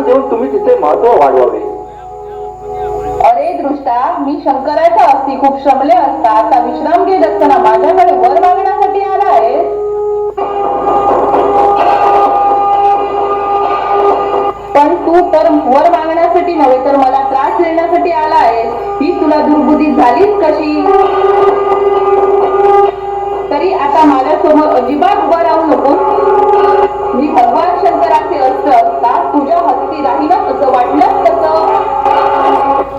देऊन तुम्ही तिचे महत्व वाढवावे. अरे दृष्टा, मी शंकराच्या अस्थी खूप श्रमले असता आता विश्राम घेत असताना माझ्याकडे वर मागण्यासाठी आला आहे. पण तू तर वर मागण्यासाठी नव्हे तर मला त्रास देण्यासाठी आला आहेस. ही तुला दुर्बुद्धी झालीच कशी? तरी आता माझ्यासमोर अजिबात उभा राहू नको. मी भगवान शंकराचे अस्त्र असता तुझ्या हस्ती राहीलच असं वाटलं तसं.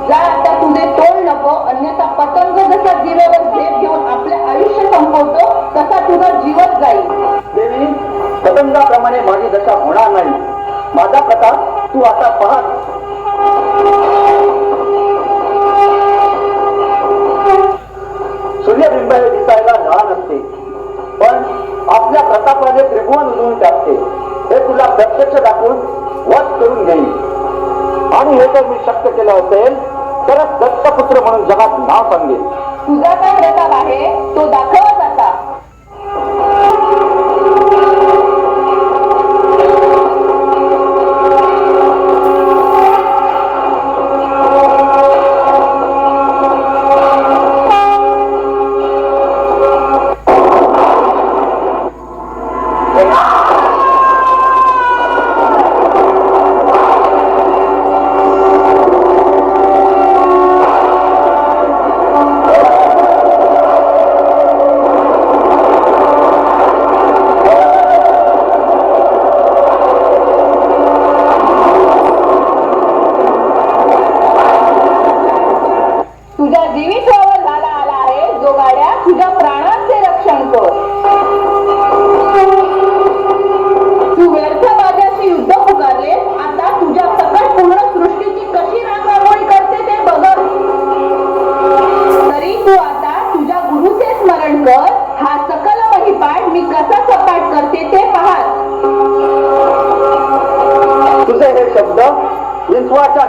जा आता, तुझे तोड नको, अन्यथा पतंग जसा जीवावर झेप घेऊन आपले आयुष्य संपवतो तसा तुझा जीवच जाईल. देवी, पतंगाप्रमाणे माझी दशा होणार नाही. माझा प्रताप तू आता पाहत. सूर्यबिंब हे दिसायला लहान असते, पण आपल्या प्रतापाने त्रिभुवन उजळून टाकते. हे तुला प्रत्यक्ष दाखवून वध करून घेईन. आणि हे जर मी शक्य केलं असेल तरच दत्तपुत्र म्हणून जगात नाव सांगेल. तुझा काय प्रताप आहे तो दाखवत आता.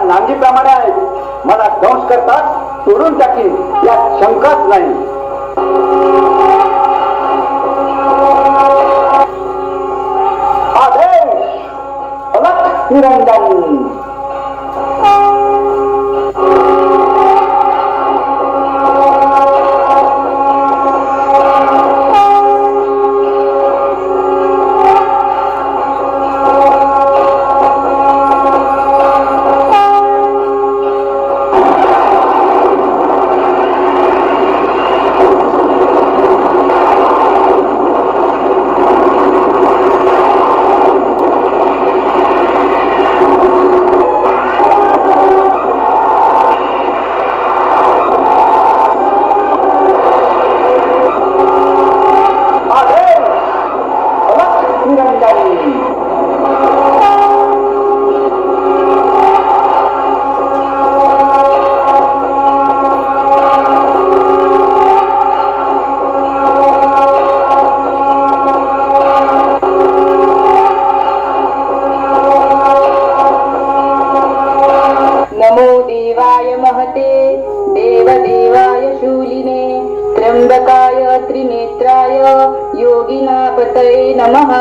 नांदीप्रमाणे आहेत. मला दंश करतात सोडून टाकीन यात शंकाच नाही. आदेश अलख निरंजन. त्र्यंबकाय त्रिनेत्राय योगिनापतये नमः.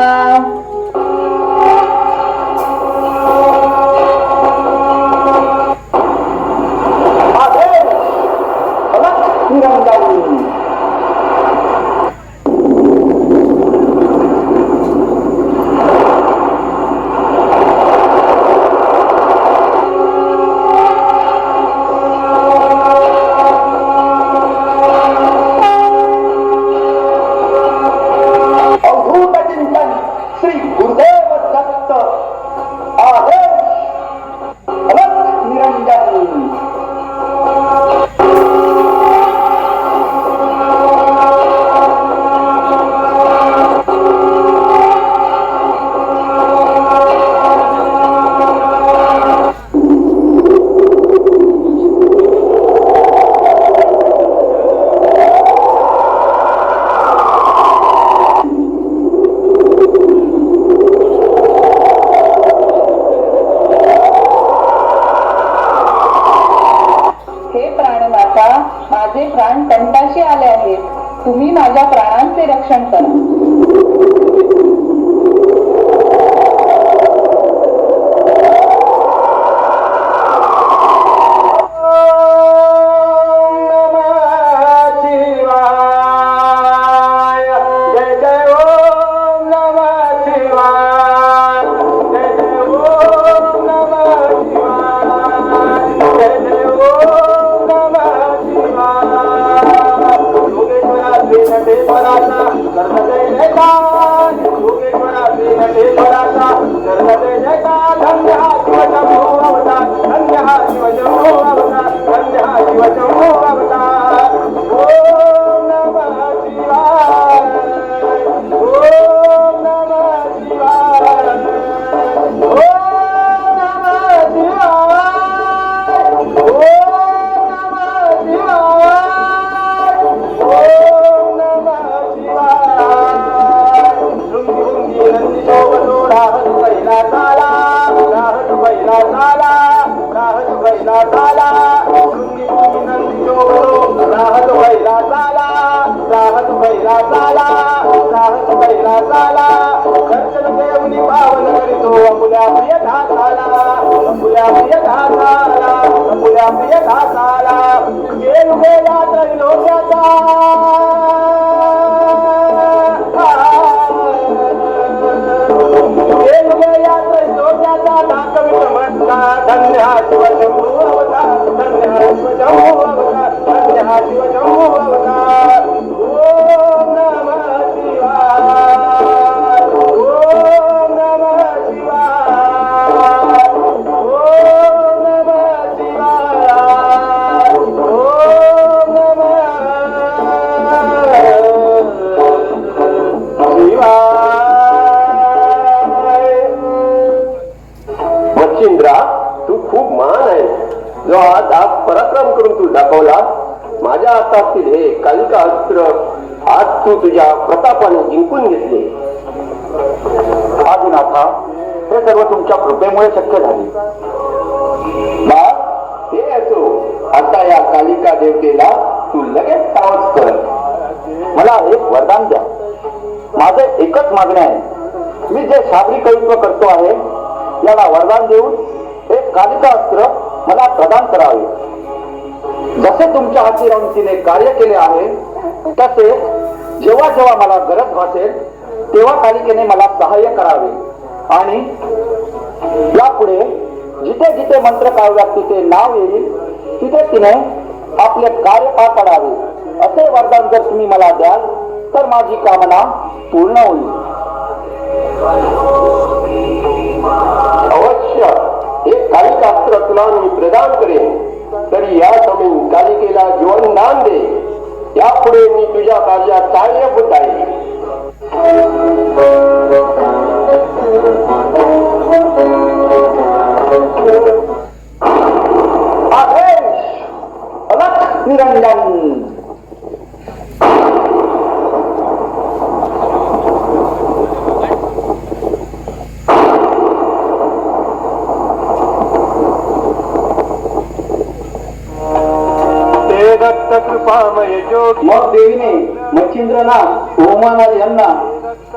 माझे प्राण कंटाशी आले आहेत. तुम्ही माझ्या प्राणांचे रक्षण करा. बैला झाला राहत बैला झाला राहत बैला झाला राहत बैला झाला राहत बैला झाला राहत बैला झाला दर्शन देऊनी पावन करीतो अंबुल्या प्रिय धासाला अंबुल्या प्रिय धासाला अंबुल्या प्रिय धासाला गेल गेला तरी लोकाचा धन्य हा शिवशंभू अवतार धन्य हा शिवशंभू अवतार धन्य हा शिवशंभू अवतार ओम नमः शिवाय ओम नमः शिवाय ओम नमः शिवाय ओम नमः शिवाय. मच्छिंद्रा, तू खूप महान आहे. जो आज पराक्रम करून तू दाखवला. माझ्या हातातील हे कालिका अस्त्र आज तू तुझ्या प्रतापाने जिंकून घेतले. आदिनाथा, हे सर्व तुमच्या कृपेमुळे शक्य झाले. हे असो, आता या कालिका देवतेला तू लगेच सावध कर. मला एक वरदान द्या. माझे एकच मागणे आहे. मी जे शाबरी कवित्व करतो आहे याला वरदान देऊन एक कालिका अस्त्र मला प्रदान करावे. जसे तुमच्या हाती राहून तिने कार्य केले आहे तसे जेव्हा जेव्हा मला गरज भासेल तेव्हा कालिकेने मला सहाय्य करावे आणि यापुढे जिथे जिथे मंत्र काव्यात तिथे नाव येईल तिथे तिने आपले कार्य पार पाडावे. असे वरदान जर तुम्ही मला द्याल तर माझी कामना पूर्ण होईल. अवश्य एक कालिकास्त्र तुला मी प्रदान करेन. तरी या समय कालिकेला जीवनदान दे. यापुढे मी तुझ्या कार्यात सहाय्यभूत आहे. आदेश अलख निरंजन. कृपामय जोगी. मग देवीने मच्छिंद्रनाथ ओमानाथ यांना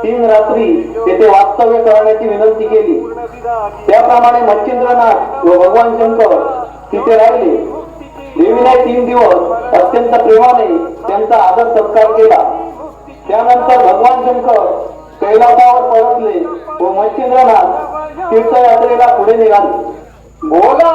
3 रात्री तेथे वास्तव्य करण्याची विनंती केली. त्याप्रमाणे मच्छिंद्रनाथ व भगवान शंकर तिथे राहिले. देवीने 3 दिवस अत्यंत प्रेमाने त्यांचा आदर सत्कार केला. त्यानंतर भगवान शंकर कैलासावर परतले व मच्छिंद्रनाथ तीर्थयात्रेला पुढे निघाले. बोला